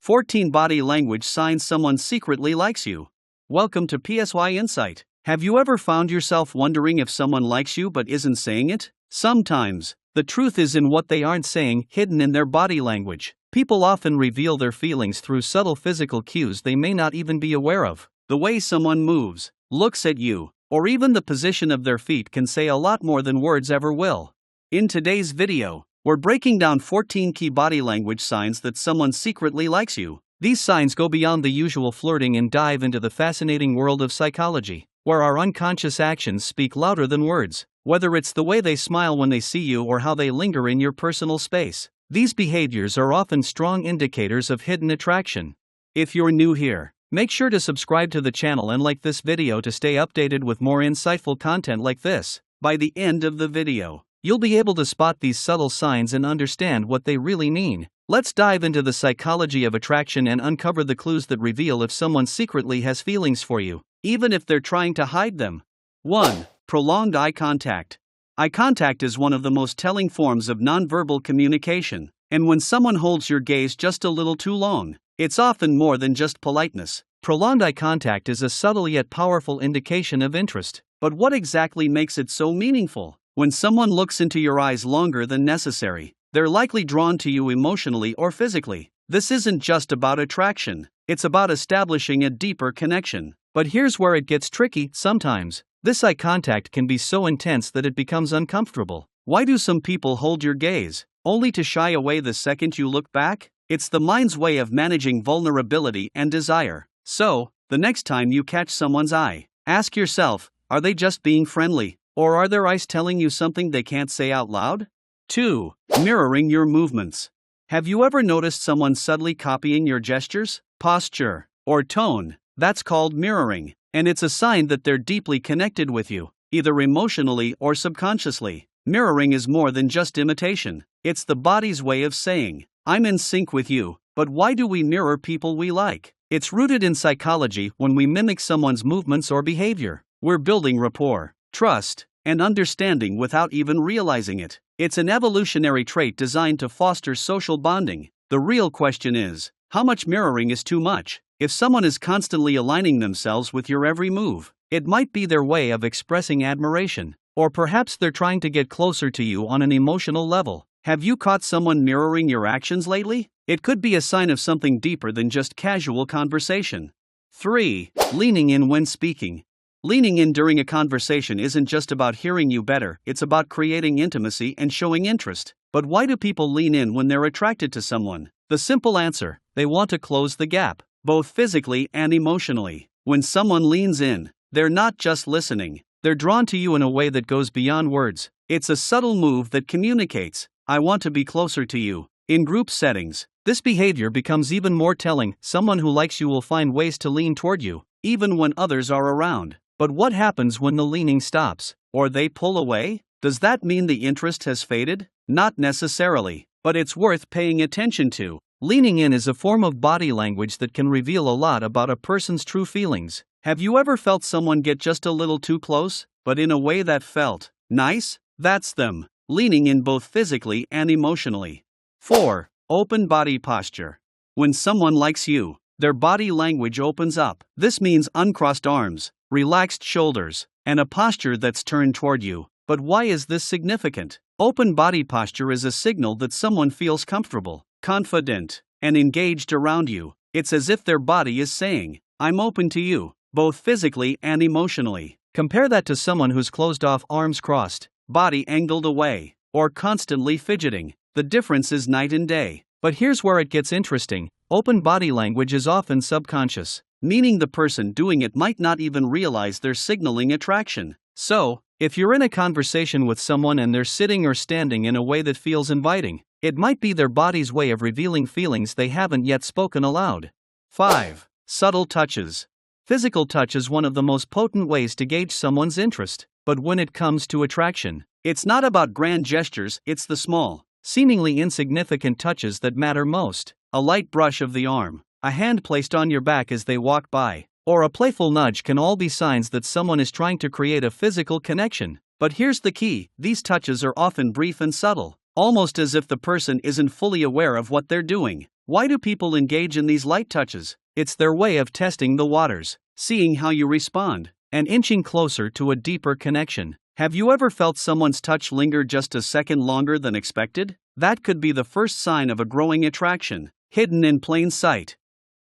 14 Body Language Signs Someone Secretly Likes You. Welcome to PSY Insight. Have you ever found yourself wondering if someone likes you but isn't saying it? Sometimes, the truth is in what they aren't saying, hidden in their body language. People often reveal their feelings through subtle physical cues they may not even be aware of. The way someone moves, looks at you, or even the position of their feet can say a lot more than words ever will. In today's video, we're breaking down 14 key body language signs that someone secretly likes you. These signs go beyond the usual flirting and dive into the fascinating world of psychology, where our unconscious actions speak louder than words. Whether it's the way they smile when they see you or how they linger in your personal space, these behaviors are often strong indicators of hidden attraction. If you're new here, make sure to subscribe to the channel and like this video to stay updated with more insightful content like this. By the end of the video, you'll be able to spot these subtle signs and understand what they really mean. Let's dive into the psychology of attraction and uncover the clues that reveal if someone secretly has feelings for you, even if they're trying to hide them. 1. Prolonged eye contact. Eye contact is one of the most telling forms of nonverbal communication, and when someone holds your gaze just a little too long, it's often more than just politeness. Prolonged eye contact is a subtle yet powerful indication of interest. But what exactly makes it so meaningful? When someone looks into your eyes longer than necessary, they're likely drawn to you emotionally or physically. This isn't just about attraction, it's about establishing a deeper connection. But here's where it gets tricky. Sometimes, this eye contact can be so intense that it becomes uncomfortable. Why do some people hold your gaze, only to shy away the second you look back? It's the mind's way of managing vulnerability and desire. So, the next time you catch someone's eye, ask yourself, are they just being friendly? Or are their eyes telling you something they can't say out loud? 2. Mirroring your movements. Have you ever noticed someone subtly copying your gestures, posture, or tone? That's called mirroring, and it's a sign that they're deeply connected with you, either emotionally or subconsciously. Mirroring is more than just imitation. It's the body's way of saying, I'm in sync with you. But why do we mirror people we like? It's rooted in psychology. When we mimic someone's movements or behavior, we're building rapport, trust, and understanding without even realizing it. It's an evolutionary trait designed to foster social bonding. The real question is, how much mirroring is too much? If someone is constantly aligning themselves with your every move, it might be their way of expressing admiration, or perhaps they're trying to get closer to you on an emotional level. Have you caught someone mirroring your actions lately? It could be a sign of something deeper than just casual conversation. 3. Leaning in when speaking. Leaning in during a conversation isn't just about hearing you better, it's about creating intimacy and showing interest. But why do people lean in when they're attracted to someone? The simple answer, they want to close the gap, both physically and emotionally. When someone leans in, they're not just listening, they're drawn to you in a way that goes beyond words. It's a subtle move that communicates, I want to be closer to you. In group settings, this behavior becomes even more telling. Someone who likes you will find ways to lean toward you, even when others are around. But what happens when the leaning stops, or they pull away? Does that mean the interest has faded? Not necessarily, but it's worth paying attention to. Leaning in is a form of body language that can reveal a lot about a person's true feelings. Have you ever felt someone get just a little too close, but in a way that felt nice? That's them, leaning in both physically and emotionally. 4. Open body posture. When someone likes you, their body language opens up. This means uncrossed arms, relaxed shoulders, and a posture that's turned toward you. But why is this significant? Open body posture is a signal that someone feels comfortable, confident, and engaged around you. It's as if their body is saying, I'm open to you, both physically and emotionally. Compare that to someone who's closed off, arms crossed, body angled away, or constantly fidgeting. The difference is night and day. But here's where it gets interesting. Open body language is often subconscious, meaning the person doing it might not even realize they're signaling attraction. So, if you're in a conversation with someone and they're sitting or standing in a way that feels inviting, it might be their body's way of revealing feelings they haven't yet spoken aloud. 5. Subtle touches. Physical touch is one of the most potent ways to gauge someone's interest. But when it comes to attraction, it's not about grand gestures, it's the small, seemingly insignificant touches that matter most. A light brush of the arm, a hand placed on your back as they walk by, or a playful nudge can all be signs that someone is trying to create a physical connection. But here's the key, these touches are often brief and subtle, almost as if the person isn't fully aware of what they're doing. Why do people engage in these light touches? It's their way of testing the waters, seeing how you respond, and inching closer to a deeper connection. Have you ever felt someone's touch linger just a second longer than expected? That could be the first sign of a growing attraction, hidden in plain sight.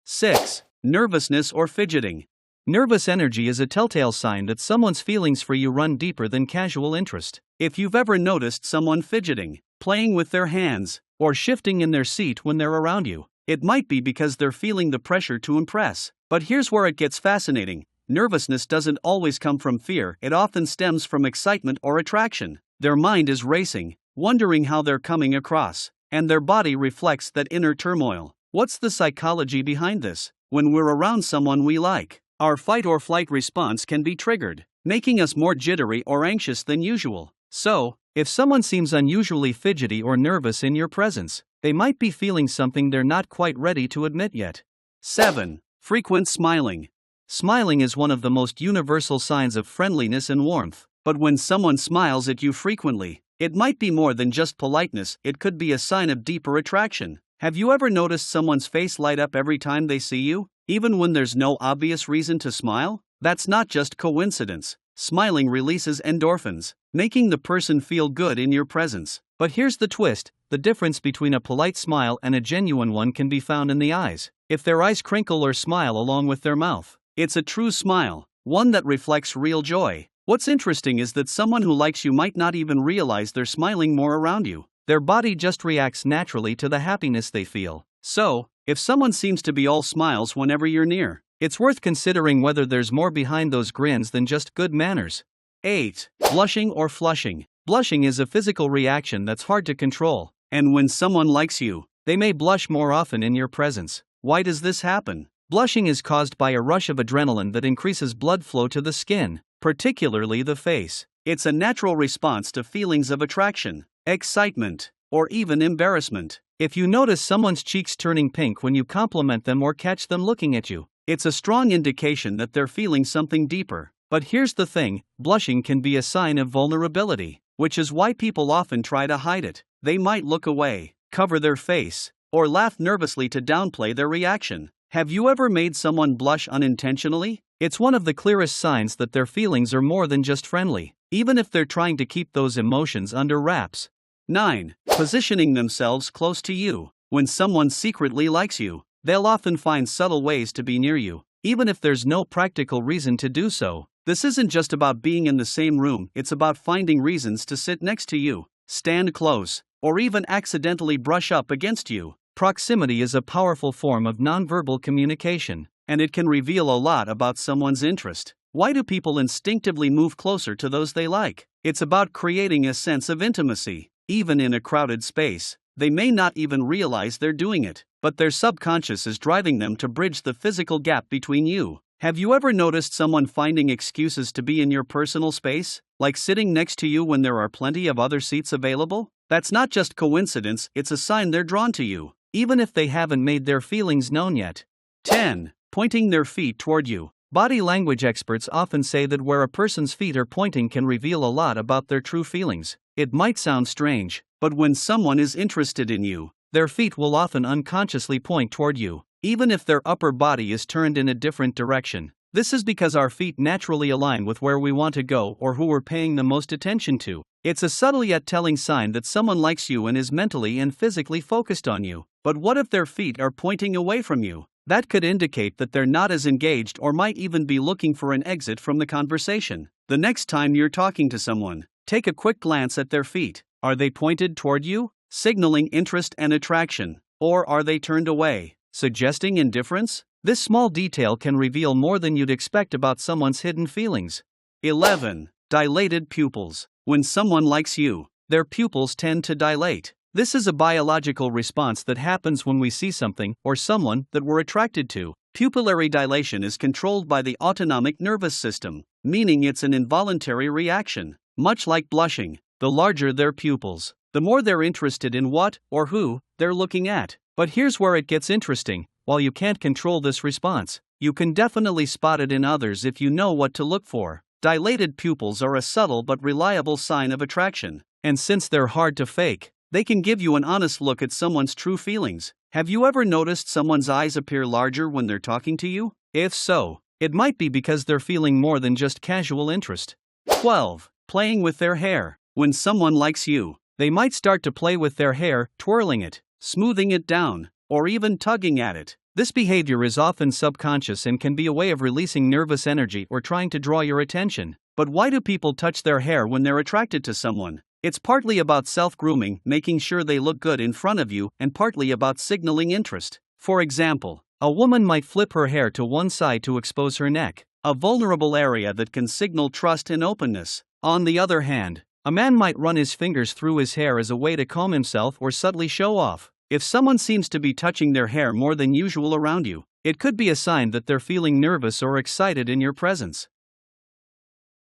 6. Nervousness or fidgeting. Nervous energy is a telltale sign that someone's feelings for you run deeper than casual interest. If you've ever noticed someone fidgeting, playing with their hands, or shifting in their seat when they're around you, it might be because they're feeling the pressure to impress. But here's where it gets fascinating. Nervousness doesn't always come from fear, it often stems from excitement or attraction. Their mind is racing, wondering how they're coming across, and their body reflects that inner turmoil. What's the psychology behind this? When we're around someone we like, our fight or flight response can be triggered, making us more jittery or anxious than usual. So, if someone seems unusually fidgety or nervous in your presence, they might be feeling something they're not quite ready to admit yet. 7. Frequent smiling. Smiling is one of the most universal signs of friendliness and warmth, but when someone smiles at you frequently, it might be more than just politeness, it could be a sign of deeper attraction. Have you ever noticed someone's face light up every time they see you, even when there's no obvious reason to smile? That's not just coincidence. Smiling releases endorphins, making the person feel good in your presence. But here's the twist: the difference between a polite smile and a genuine one can be found in the eyes. If their eyes crinkle or smile along with their mouth, it's a true smile, one that reflects real joy. What's interesting is that someone who likes you might not even realize they're smiling more around you. Their body just reacts naturally to the happiness they feel. So, if someone seems to be all smiles whenever you're near, it's worth considering whether there's more behind those grins than just good manners. 8. Blushing or flushing. Blushing is a physical reaction that's hard to control, and when someone likes you, they may blush more often in your presence. Why does this happen? Blushing is caused by a rush of adrenaline that increases blood flow to the skin, particularly the face. It's a natural response to feelings of attraction, excitement, or even embarrassment. If you notice someone's cheeks turning pink when you compliment them or catch them looking at you, it's a strong indication that they're feeling something deeper. But here's the thing: blushing can be a sign of vulnerability, which is why people often try to hide it. They might look away, cover their face, or laugh nervously to downplay their reaction. Have you ever made someone blush unintentionally? It's one of the clearest signs that their feelings are more than just friendly, even if they're trying to keep those emotions under wraps. 9. Positioning themselves close to you. When someone secretly likes you, they'll often find subtle ways to be near you, even if there's no practical reason to do so. This isn't just about being in the same room, it's about finding reasons to sit next to you, stand close, or even accidentally brush up against you. Proximity is a powerful form of nonverbal communication, and it can reveal a lot about someone's interest. Why do people instinctively move closer to those they like? It's about creating a sense of intimacy. Even in a crowded space, they may not even realize they're doing it, but their subconscious is driving them to bridge the physical gap between you. Have you ever noticed someone finding excuses to be in your personal space, like sitting next to you when there are plenty of other seats available? That's not just coincidence, it's a sign they're drawn to you, even if they haven't made their feelings known yet. 10. Pointing their feet toward you. Body language experts often say that where a person's feet are pointing can reveal a lot about their true feelings. It might sound strange, but when someone is interested in you, their feet will often unconsciously point toward you, even if their upper body is turned in a different direction. This is because our feet naturally align with where we want to go or who we're paying the most attention to. It's a subtle yet telling sign that someone likes you and is mentally and physically focused on you. But what if their feet are pointing away from you? That could indicate that they're not as engaged or might even be looking for an exit from the conversation. The next time you're talking to someone, take a quick glance at their feet. Are they pointed toward you, signaling interest and attraction? Or are they turned away, suggesting indifference? This small detail can reveal more than you'd expect about someone's hidden feelings. 11. Dilated pupils. When someone likes you, their pupils tend to dilate. This is a biological response that happens when we see something or someone that we're attracted to. Pupillary dilation is controlled by the autonomic nervous system, meaning it's an involuntary reaction. Much like blushing, the larger their pupils, the more they're interested in what or who they're looking at. But here's where it gets interesting. While you can't control this response, you can definitely spot it in others if you know what to look for. Dilated pupils are a subtle but reliable sign of attraction, and since they're hard to fake, They can give you an honest look at someone's true feelings. Have you ever noticed someone's eyes appear larger when they're talking to you? If so, it might be because they're feeling more than just casual interest. 12. Playing with their hair. When someone likes you, they might start to play with their hair, twirling it, smoothing it down, or even tugging at it. This behavior is often subconscious and can be a way of releasing nervous energy or trying to draw your attention. But why do people touch their hair when they're attracted to someone? It's partly about self-grooming, making sure they look good in front of you, and partly about signaling interest. For example, a woman might flip her hair to one side to expose her neck, a vulnerable area that can signal trust and openness. On the other hand, a man might run his fingers through his hair as a way to calm himself or subtly show off. If someone seems to be touching their hair more than usual around you, it could be a sign that they're feeling nervous or excited in your presence.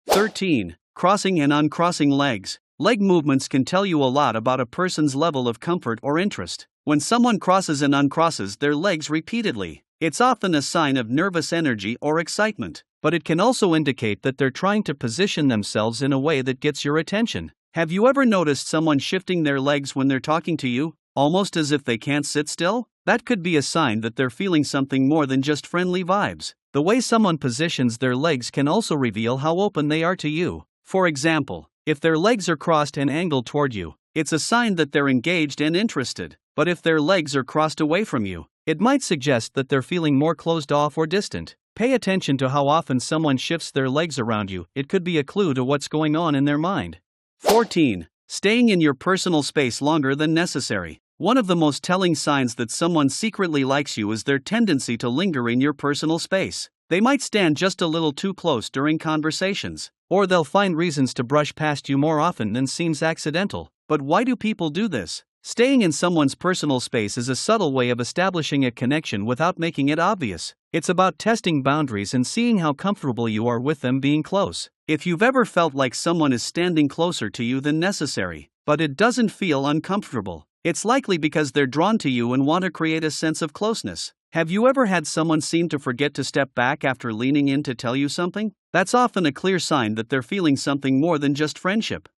13. Crossing and uncrossing legs. Leg movements can tell you a lot about a person's level of comfort or interest. When someone crosses and uncrosses their legs repeatedly, it's often a sign of nervous energy or excitement, but it can also indicate that they're trying to position themselves in a way that gets your attention. Have you ever noticed someone shifting their legs when they're talking to you, almost as if they can't sit still? That could be a sign that they're feeling something more than just friendly vibes. The way someone positions their legs can also reveal how open they are to you. For example, if their legs are crossed and angled toward you, it's a sign that they're engaged and interested. But if their legs are crossed away from you, it might suggest that they're feeling more closed off or distant. Pay attention to how often someone shifts their legs around you. It could be a clue to what's going on in their mind. 14. Staying in your personal space longer than necessary. One of the most telling signs that someone secretly likes you is their tendency to linger in your personal space. They might stand just a little too close during conversations, or they'll find reasons to brush past you more often than seems accidental. But why do people do this? Staying in someone's personal space is a subtle way of establishing a connection without making it obvious. It's about testing boundaries and seeing how comfortable you are with them being close. If you've ever felt like someone is standing closer to you than necessary, but it doesn't feel uncomfortable, it's likely because they're drawn to you and want to create a sense of closeness. Have you ever had someone seem to forget to step back after leaning in to tell you something? That's often a clear sign that they're feeling something more than just friendship.